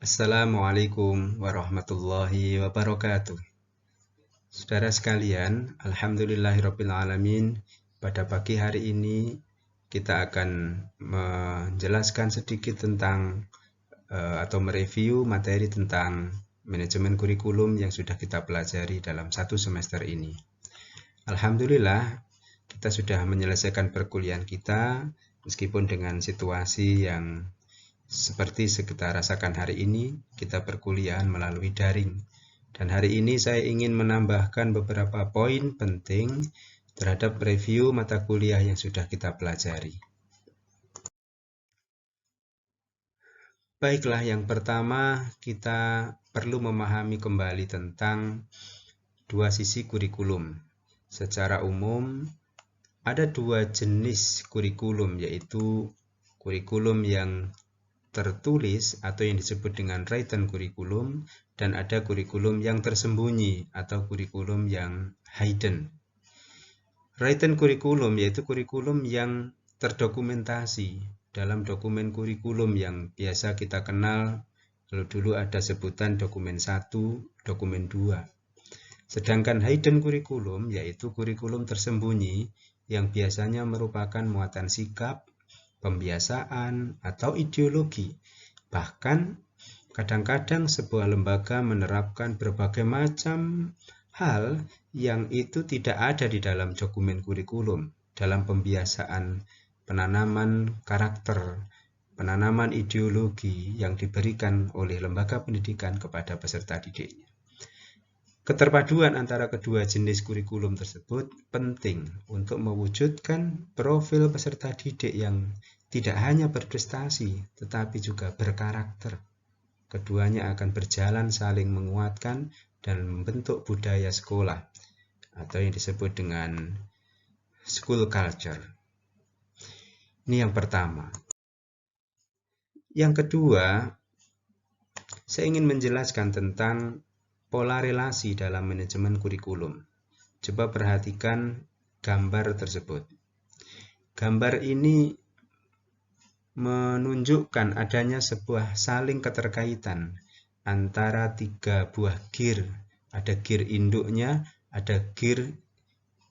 Assalamualaikum warahmatullahi wabarakatuh. Saudara sekalian, alhamdulillahirabbil alamin. Pada pagi hari ini kita akan menjelaskan sedikit tentang atau mereview materi tentang manajemen kurikulum yang sudah kita pelajari dalam satu semester ini. Alhamdulillah, kita sudah menyelesaikan perkuliahan kita meskipun dengan situasi yang seperti kita rasakan hari ini, kita perkuliahan melalui daring. Dan hari ini saya ingin menambahkan beberapa poin penting terhadap review mata kuliah yang sudah kita pelajari. Baiklah, yang pertama kita perlu memahami kembali tentang dua sisi kurikulum. Secara umum, ada dua jenis kurikulum, yaitu kurikulum yang tertulis atau yang disebut dengan written kurikulum, dan ada kurikulum yang tersembunyi atau kurikulum yang hidden. Written kurikulum yaitu kurikulum yang terdokumentasi dalam dokumen kurikulum yang biasa kita kenal. Kalau dulu ada sebutan dokumen 1, dokumen 2. Sedangkan hidden kurikulum yaitu kurikulum tersembunyi yang biasanya merupakan muatan sikap, pembiasaan, atau ideologi. Bahkan kadang-kadang sebuah lembaga menerapkan berbagai macam hal yang itu tidak ada di dalam dokumen kurikulum, dalam pembiasaan penanaman karakter, penanaman ideologi yang diberikan oleh lembaga pendidikan kepada peserta didiknya. Keterpaduan antara kedua jenis kurikulum tersebut penting untuk mewujudkan profil peserta didik yang tidak hanya berprestasi, tetapi juga berkarakter. Keduanya akan berjalan saling menguatkan dan membentuk budaya sekolah, atau yang disebut dengan school culture. Ini yang pertama. Yang kedua, saya ingin menjelaskan tentang pola relasi dalam manajemen kurikulum. Coba perhatikan gambar tersebut. Gambar ini menunjukkan adanya sebuah saling keterkaitan antara tiga buah gear. Ada gear induknya, ada gear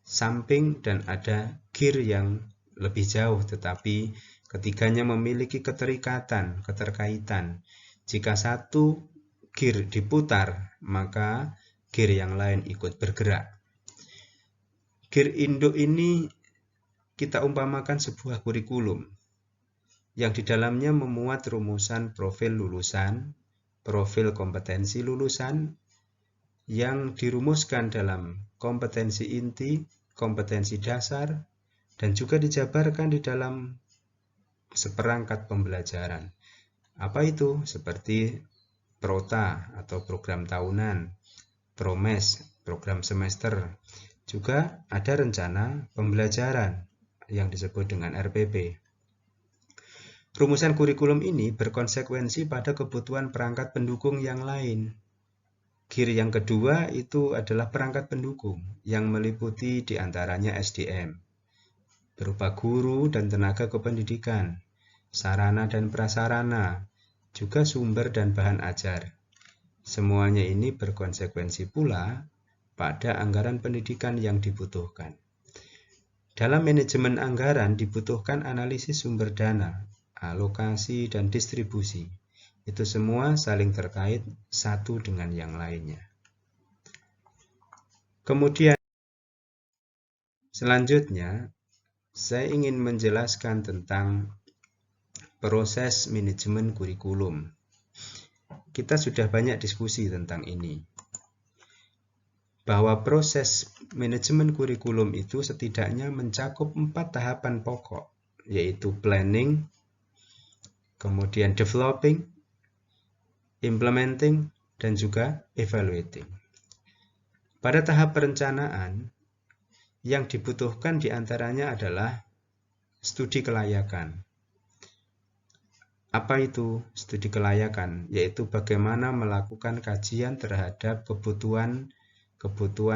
samping, dan ada gear yang lebih jauh, tetapi ketiganya memiliki keterkaitan. Jika satu gear diputar, maka gear yang lain ikut bergerak. Gear induk ini kita umpamakan sebuah kurikulum yang di dalamnya memuat rumusan profil lulusan, profil kompetensi lulusan yang dirumuskan dalam kompetensi inti, kompetensi dasar, dan juga dijabarkan di dalam seperangkat pembelajaran. Apa itu? Seperti Prota atau program tahunan, Promes, program semester. Juga ada rencana pembelajaran yang disebut dengan RPP. Rumusan kurikulum ini berkonsekuensi pada kebutuhan perangkat pendukung yang lain. Gear yang kedua itu adalah perangkat pendukung yang meliputi diantaranya SDM, berupa guru dan tenaga kependidikan, sarana dan prasarana, juga sumber dan bahan ajar. Semuanya ini berkonsekuensi pula pada anggaran pendidikan yang dibutuhkan. Dalam manajemen anggaran dibutuhkan analisis sumber dana, alokasi, dan distribusi. Itu semua saling terkait satu dengan yang lainnya. Kemudian selanjutnya saya ingin menjelaskan tentang proses manajemen kurikulum. Kita sudah banyak diskusi tentang ini, bahwa proses manajemen kurikulum itu setidaknya mencakup 4 tahapan pokok, yaitu planning, kemudian developing, implementing, dan juga evaluating. Pada tahap perencanaan, yang dibutuhkan diantaranya adalah studi kelayakan. Apa itu studi kelayakan? Yaitu bagaimana melakukan kajian terhadap kebutuhan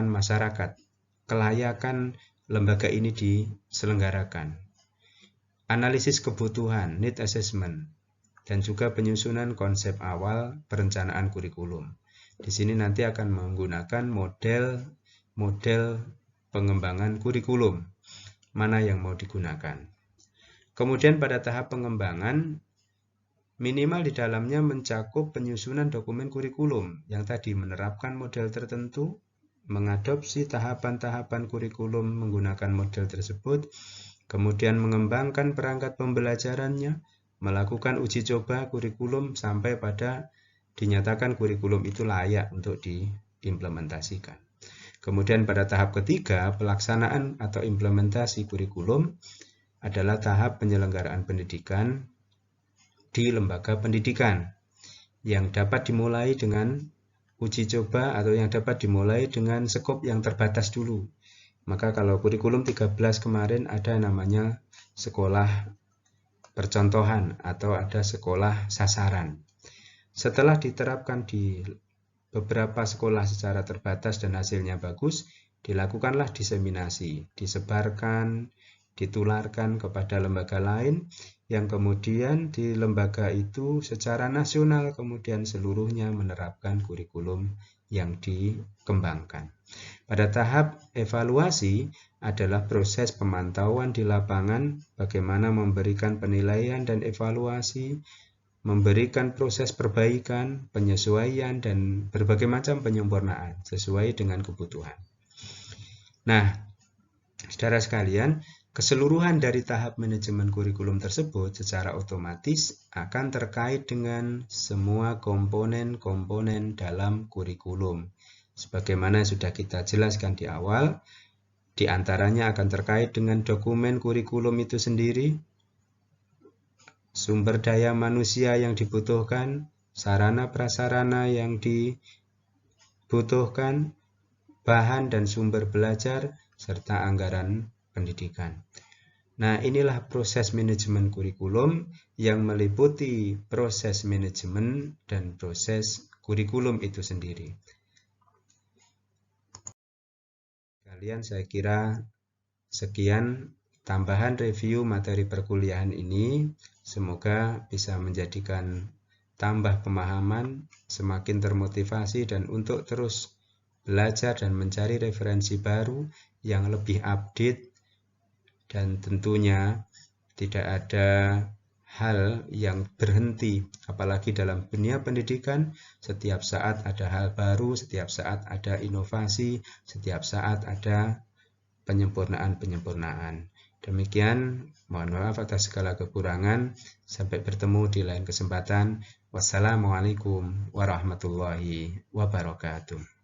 masyarakat, kelayakan lembaga ini diselenggarakan. Analisis kebutuhan, need assessment. dan juga penyusunan konsep awal perencanaan kurikulum. Di sini nanti akan menggunakan model pengembangan kurikulum, mana yang mau digunakan. Kemudian pada tahap pengembangan, minimal di dalamnya mencakup penyusunan dokumen kurikulum yang tadi menerapkan model tertentu, mengadopsi tahapan-tahapan kurikulum menggunakan model tersebut, kemudian mengembangkan perangkat pembelajarannya, melakukan uji coba kurikulum sampai pada dinyatakan kurikulum itu layak untuk diimplementasikan. Kemudian pada tahap ketiga, pelaksanaan atau implementasi kurikulum adalah tahap penyelenggaraan pendidikan di lembaga pendidikan yang dapat dimulai dengan uji coba atau yang dapat dimulai dengan skop yang terbatas dulu. Maka kalau kurikulum 13 kemarin ada namanya sekolah percontohan atau ada sekolah sasaran. Setelah diterapkan di beberapa sekolah secara terbatas dan hasilnya bagus, dilakukanlah diseminasi, disebarkan, ditularkan kepada lembaga lain, yang kemudian di lembaga itu secara nasional kemudian seluruhnya menerapkan kurikulum yang dikembangkan. Pada tahap evaluasi adalah proses pemantauan di lapangan, bagaimana memberikan penilaian dan evaluasi, memberikan proses perbaikan, penyesuaian, dan berbagai macam penyempurnaan sesuai dengan kebutuhan. Nah, saudara sekalian, keseluruhan dari tahap manajemen kurikulum tersebut secara otomatis akan terkait dengan semua komponen-komponen dalam kurikulum. Sebagaimana sudah kita jelaskan di awal, di antaranya akan terkait dengan dokumen kurikulum itu sendiri, sumber daya manusia yang dibutuhkan, sarana prasarana yang dibutuhkan, bahan dan sumber belajar, serta anggaran pendidikan. Nah, inilah proses manajemen kurikulum yang meliputi proses manajemen dan proses kurikulum itu sendiri. Kalian, saya kira sekian tambahan review materi perkuliahan ini. Semoga bisa menjadikan tambah pemahaman, semakin termotivasi dan untuk terus belajar dan mencari referensi baru yang lebih update, dan tentunya tidak ada hal yang berhenti, apalagi dalam dunia pendidikan. Setiap saat ada hal baru, setiap saat ada inovasi, setiap saat ada penyempurnaan-penyempurnaan. Demikian, mohon maaf atas segala kekurangan. Sampai bertemu di lain kesempatan. Wassalamualaikum warahmatullahi wabarakatuh.